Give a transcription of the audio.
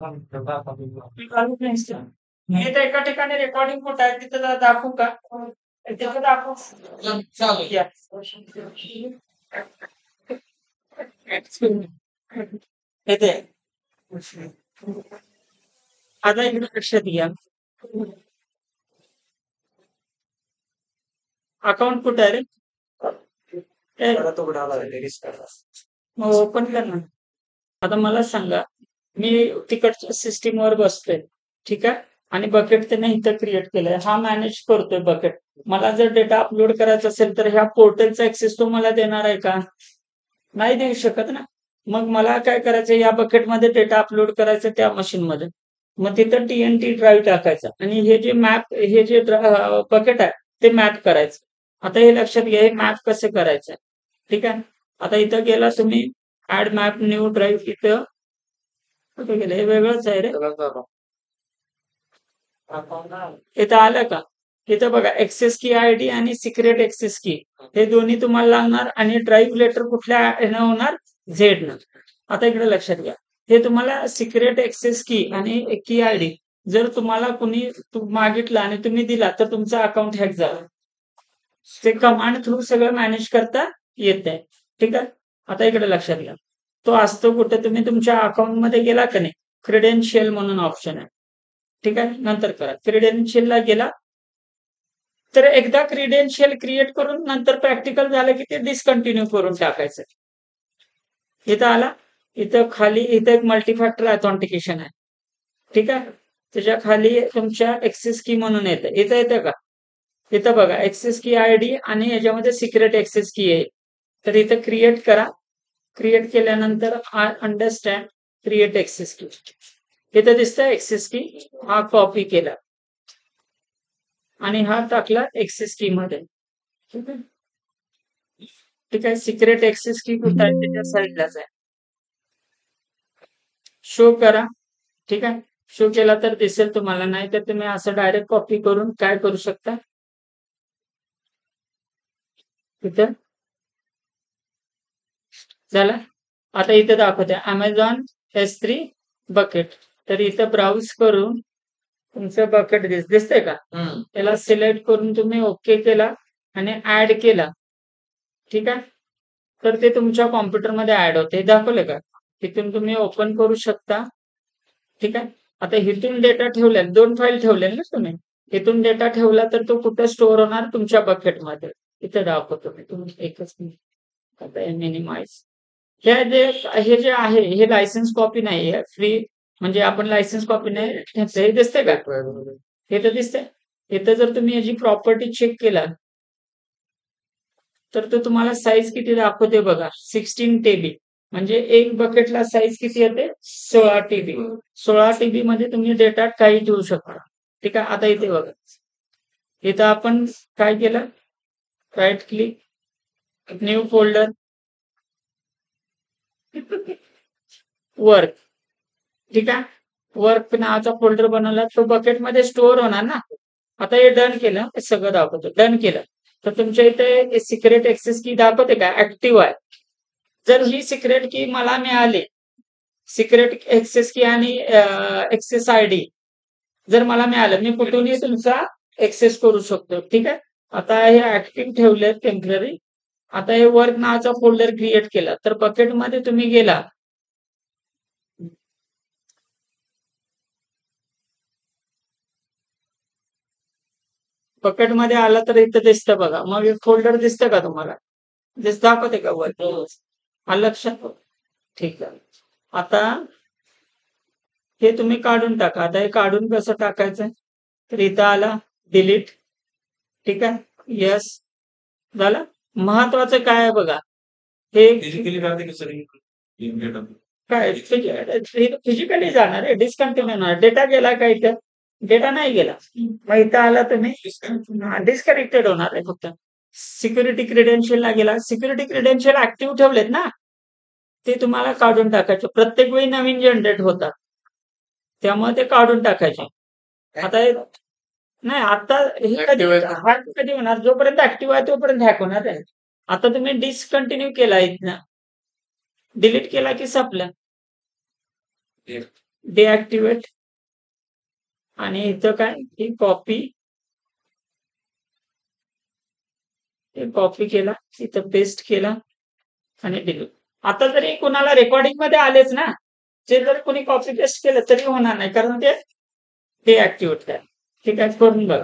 चालू नाही sir. मी तर एका ठिकाणी रेकॉर्डिंग कुठं आहे तिथं दाखवू का? तिथं दाखवू. चालेल. या. येते. आता इकडे लक्षात घ्या. अकाउंट कुठं आहे रे? ओपन कर ना. आता मला सांगा, मी तिकडच्या सिस्टीमवर बसतोय, ठीक आहे? आणि बकेट त्याने इथं क्रिएट केलंय. हा मॅनेज करतोय बकेट. मला जर डेटा अपलोड करायचा असेल तर ह्या पोर्टलचा ऍक्सेस तो मला देणार आहे का? नाही देऊ शकत ना. मग मला काय करायचं, या बकेटमध्ये डेटा अपलोड करायचा त्या मशीनमध्ये. मग तिथं TNT ड्राईव्ह टाकायचा आणि हे जे मॅप, हे जे बकेट आहे ते मॅप करायचं. आता हे लक्षात घ्या, हे मॅप कसं करायचं, ठीक आहे? आता इथं गेला तुम्ही, ऍड मॅप न्यू ड्राईव्ह, इथं कुठे गेलं, हे वेगळंच आहे रे. इथं आलं का? इथं बघा, एक्सेस की आयडी आणि सिक्रेट एक्सेस की, हे दोन्ही तुम्हाला लागणार आणि ड्राईव्ह लेटर कुठल्या ह्यानं होणार, झेडनं. आता इकडे लक्षात घ्या, हे तुम्हाला सिक्रेट एक्सेस की आणि की आयडी जर तुम्हाला कुणी मागितलं आणि तुम्ही दिला तर तुमचं अकाउंट हॅक झालं. ते कमांड थ्रू सगळं मॅनेज करता येतंय, ठीक आहे? आता इकडे लक्षात घ्या, तो असतो कुठे, तुम्ही तुमच्या अकाउंटमध्ये गेला का नाही, क्रेडेन्शियल म्हणून ऑप्शन आहे, ठीक आहे? नंतर करा, क्रेडेन्शियलला गेला तर एकदा क्रेडेन्शियल क्रिएट करून नंतर प्रॅक्टिकल झालं की ते डिस्कंटिन्यू करून टाकायचं. इथं आला, इथं खाली इथं एक मल्टीफॅक्टर ऑथेंटिकेशन आहे, ठीक आहे? त्याच्या खाली तुमच्या एक्सेस की म्हणून येतं, इथं येतं का? इथं बघा, एक्सेस की आयडी आणि याच्यामध्ये सिक्रेट एक्सेस की आहे. तर इथं क्रिएट करा. क्रिएट केल्यानंतर अंडरस्टँड क्रिएट एक्सेस की, इथं दिसतं एक्सेस की, हा कॉपी केला आणि हा टाकला एक्सेस की मध्ये, ठीक आहे? ठीक आहे, सिक्रेट एक्सेस की कुठं आहे, त्याच्या साईडलाच आहे. शो करा, ठीक आहे? शो केला तर दिसेल तुम्हाला, नाही तर तुम्ही असं डायरेक्ट कॉपी करून काय करू शकता, इथं झालं. आता इथं दाखवते Amazon S3 बकेट. तर इथं ब्राउज करून तुमचं बकेट दिसतंय का? त्याला सिलेक्ट करून तुम्ही ओके केला आणि ऍड केला, ठीक आहे? तर ते तुमच्या कॉम्प्युटरमध्ये ऍड होते, दाखवलं का? तिथून तुम्ही ओपन करू शकता, ठीक आहे? आता इथून डेटा ठेवले, 2 फाईल ठेवले ना तुम्ही, इथून डेटा ठेवला तर तो कुठे स्टोअर होणार, तुमच्या बकेटमध्ये. इथं दाखवतो मी, तुम्ही एकच मिनिट. आता मिनिमाइज, हे जे आहे हे लायसन्स कॉपी नाही आहे, फ्री, म्हणजे आपण लायसन्स कॉपी नाही, हे दिसतंय का? हे तर दिसतंय. इथं जर तुम्ही याची प्रॉपर्टी चेक केला तर तो तुम्हाला साईज किती दाखवते बघा, 16 TB. म्हणजे एक बकेटला साईज किती येते, 16 TB. 16 TB मध्ये तुम्ही डेटा काही ठेवू शकता, ठीक आहे? आता इथे बघा, इथं आपण काय केलं, right click, new folder, work, ठीक आहे? वर्क नावाचा फोल्डर बनवला, तो बकेटमध्ये स्टोअर होणार ना. आता हे डन केलं, हे सगळं दाखवतो, डन केलं तर तुमच्या इथे सिक्रेट एक्सेस की दाखवते का, ऍक्टिव्ह आहे. जर ही सिक्रेट की मला मिळाली, सिक्रेट एक्सेस की आणि एक्सेस आयडी जर मला मिळालं, मी कुठूनही तुमचा एक्सेस करू शकतो, ठीक आहे? आता हे ऍक्टिव्ह ठेवले टेम्पररी. आता हे वर्क नावाचा फोल्डर क्रिएट केला, तर बकेटमध्ये तुम्ही गेला, बकेटमध्ये आला तर इथं दिसतं बघा, मग एक फोल्डर दिसतं का तुम्हाला, दाखवते का वर्क? आलं लक्षात? ठीक आहे. आता हे तुम्ही काढून टाका. आता हे काढून कसं टाकायचं, तर इथं आला, डिलीट, ठीक आहे? येस, झालं. महत्वाचं काय आहे बघा, हे काय फिजिकली जाणार आहे, डिस्कंटिन्यू होणार, डेटा गेला का इथं, डेटा नाही गेला, मग इथं आला तुम्ही डिस्कनेक्टेड होणार आहे फक्त. सिक्युरिटी क्रेडेन्शियलला गेला, सिक्युरिटी क्रेडेन्शियल ऍक्टिव्ह ठेवलेत ना, ते तुम्हाला काढून टाकायचे, प्रत्येक वेळी नवीन जनरेट होतात, त्यामुळे ते काढून टाकायचे. आता नाही, आता हे कधी हॅक कधी होणार, जोपर्यंत ऍक्टिव्ह आहे तोपर्यंत हॅक होणार आहे. आता तुम्ही डिस्कंटिन्यू केला, इथनं डिलीट केला की संपलं. deactivate आणि इथं काय ही कॉपी केला, इथं पेस्ट केला आणि डिलीट. आता जरी कुणाला रेकॉर्डिंग मध्ये आलेच ना, जे जर कोणी कॉपी पेस्ट केलं तरी होणार नाही, कारण ते डिऍक्टिव्हेट आहे. ठीक आहे, करून बघा.